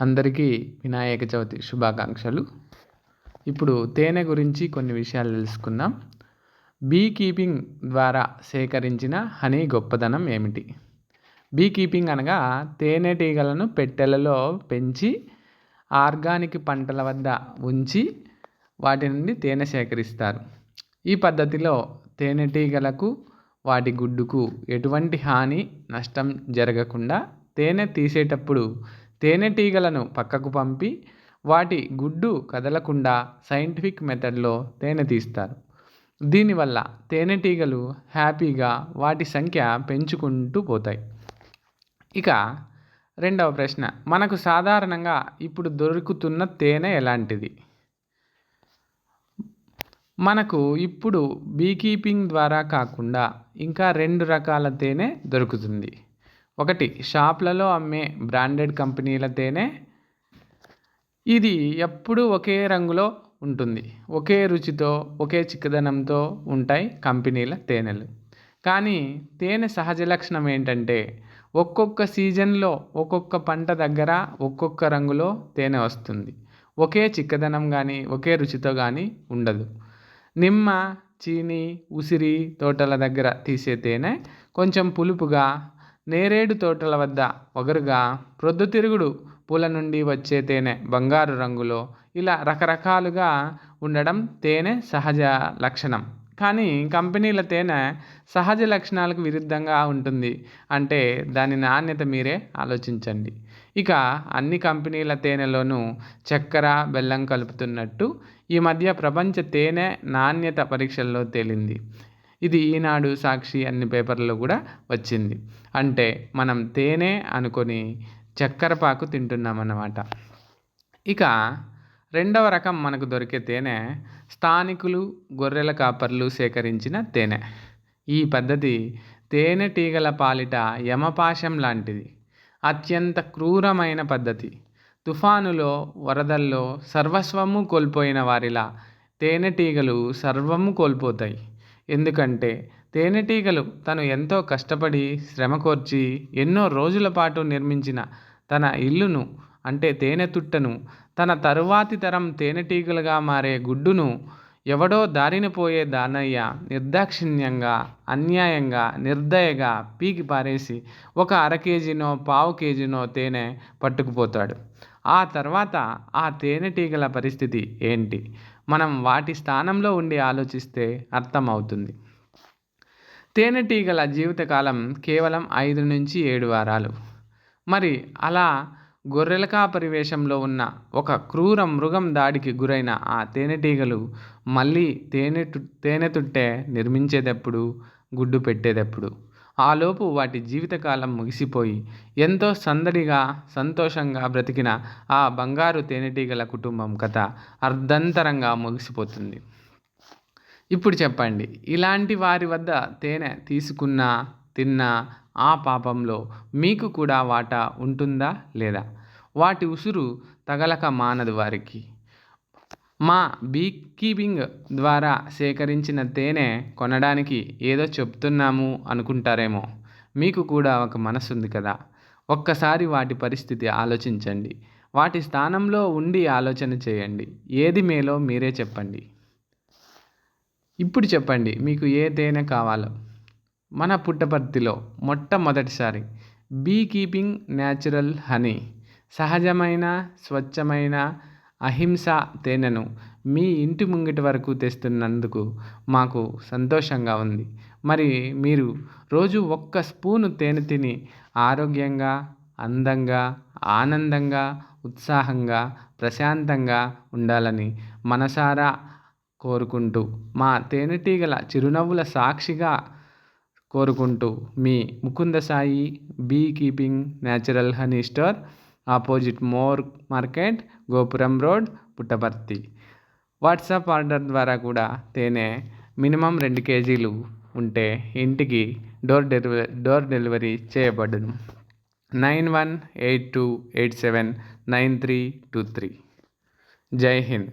అందరికీ వినాయక చవితి శుభాకాంక్షలు. ఇప్పుడు తేనె గురించి కొన్ని విషయాలు తెలుసుకుందాం. బీ కీపింగ్ ద్వారా సేకరించిన హనీ గొప్పదనం ఏమిటి? బీ కీపింగ్ అనగా తేనెటీగలను పెట్టెలలో పెంచి ఆర్గానిక్ పంటల వద్ద ఉంచి వాటి నుండి తేనె సేకరిస్తారు. ఈ పద్ధతిలో తేనెటీగలకు వాటి గుడ్డుకు ఎటువంటి హాని నష్టం జరగకుండా తేనె తీసేటప్పుడు తేనెటీగలను పక్కకు పంపి వాటి గుడ్డు కదలకుండా సైంటిఫిక్ మెథడ్లో తేనె తీస్తారు. దీనివల్ల తేనెటీగలు హ్యాపీగా వాటి సంఖ్య పెంచుకుంటూ పోతాయి. ఇక రెండవ ప్రశ్న, మనకు సాధారణంగా ఇప్పుడు దొరుకుతున్న తేనె ఎలాంటిది? మనకు ఇప్పుడు బీకీపింగ్ ద్వారా కాకుండా ఇంకా 2 రకాల తేనె దొరుకుతుంది. ఒకటి, షాప్లలో అమ్మే బ్రాండెడ్ కంపెనీల తేనె. ఇది ఎప్పుడూ ఒకే రంగులో ఉంటుంది, ఒకే రుచితో, ఒకే చిక్కదనంతో ఉంటాయి కంపెనీల తేనెలు. కానీ తేనె సహజ లక్షణం ఏంటంటే ఒక్కొక్క సీజన్లో ఒక్కొక్క పంట దగ్గర ఒక్కొక్క రంగులో తేనె వస్తుంది. ఒకే చిక్కదనం కానీ ఒకే రుచితో కానీ ఉండదు. నిమ్మ, చీని, ఉసిరి తోటల దగ్గర తీసే తేనె కొంచెం పులుపుగా, నేరేడు తోటల వద్ద వగరుగా, ప్రొద్దుతిరుగుడు పూల నుండి వచ్చే తేనె బంగారు రంగులో, ఇలా రకరకాలుగా ఉండడం తేనె సహజ లక్షణం. కానీ కంపెనీల తేనె సహజ లక్షణాలకు విరుద్ధంగా ఉంటుంది అంటే దాని నాణ్యత మీరే ఆలోచించండి. ఇక అన్ని కంపెనీల తేనెలోనూ చక్కెర, బెల్లం కలుపుతున్నట్టు ఈ మధ్య ప్రపంచ తేనె నాణ్యత పరీక్షల్లో తేలింది. ఇది ఈనాడు, సాక్షి అన్ని పేపర్లలో కూడా వచ్చింది. అంటే మనం తేనె అనుకొని చక్కెర పాకు తింటున్నామన్నమాట. ఇక రెండవ రకం మనకు దొరికే తేనె స్థానికులు, గొర్రెల కాపర్లు సేకరించిన తేనె. ఈ పద్ధతి తేనెటీగల పాలిట యమపాశం లాంటిది. అత్యంత క్రూరమైన పద్ధతి. తుఫానులో, వరదల్లో సర్వస్వము కోల్పోయిన వారిలా తేనెటీగలు సర్వము కోల్పోతాయి. ఎందుకంటే తేనెటీగలు తను ఎంతో కష్టపడి, శ్రమ కోర్చి, ఎన్నో రోజుల పాటు నిర్మించిన తన ఇల్లును అంటే తేనె తుట్టను, తన తరువాతి తరం తేనెటీగలుగా మారే గుడ్డును ఎవడో దారిన పోయే దానయ్య నిర్దాక్షిణ్యంగా, అన్యాయంగా, నిర్దయగా పీకి పారేసి ఒక అర కేజీనో, పావు కేజీనో తేనె పట్టుకుపోతాడు. ఆ తర్వాత ఆ తేనెటీగల పరిస్థితి ఏంటి? మనం వాటి స్థానంలో ఉండి ఆలోచిస్తే అర్థమవుతుంది. తేనెటీగల జీవితకాలం కేవలం 5 నుంచి 7 వారాలు. మరి అలా గొర్రెల కాపరి వేషంలో ఉన్న ఒక క్రూర మృగం దాడికి గురైన ఆ తేనెటీగలు మళ్ళీ తేనె తుట్టె నిర్మించేటప్పుడు, గుడ్డు పెట్టేటప్పుడు, ఆలోపు వాటి జీవితకాలం ముగిసిపోయి ఎంతో సందడిగా, సంతోషంగా బ్రతికిన ఆ బంగారు తేనెటీగల కుటుంబం కథ అర్ధంతరంగా ముగిసిపోతుంది. ఇప్పుడు చెప్పండి, ఇలాంటి వారి వద్ద తేనె తీసుకున్నా, తిన్నా ఆ పాపంలో మీకు కూడా వాటా ఉంటుందా లేదా? వాటి ఉసురు తగలక మానదు వారికి. మా బీకీపింగ్ ద్వారా సేకరించిన తేనె కొనడానికి ఏదో చెప్తున్నాము అనుకుంటారేమో. మీకు కూడా ఒక మనసు ఉంది కదా. ఒక్కసారి వాటి పరిస్థితి ఆలోచించండి. వాటి స్థానంలో ఉండి ఆలోచన చేయండి. ఏది మేలో మీరే చెప్పండి. ఇప్పుడు చెప్పండి, మీకు ఏ తేనె కావాలో. మన పుట్టపర్తిలో మొట్టమొదటిసారి బీకీపింగ్ న్యాచురల్ హనీ, సహజమైన, స్వచ్ఛమైన, అహింసా తేనెను మీ ఇంటి ముంగిటి వరకు తెస్తున్నందుకు మాకు సంతోషంగా ఉంది. మరి మీరు రోజు ఒక్క స్పూను తేనె తిని ఆరోగ్యంగా, అందంగా, ఆనందంగా, ఉత్సాహంగా, ప్రశాంతంగా ఉండాలని మనసారా కోరుకుంటూ, మా తేనెటీగల చిరునవ్వుల సాక్షిగా కోరుకుంటూ, మీ Mukunda Sai beekeeping natural honey store, opposite More market, Gopuram road, Puttaparthi. WhatsApp order ద్వారా కూడా తేనె మినిమం 2 కేజీలు ఉంటే ఇంటికి డోర్ డెలివరీ చేయబడును. 9182879323. జై హింద్.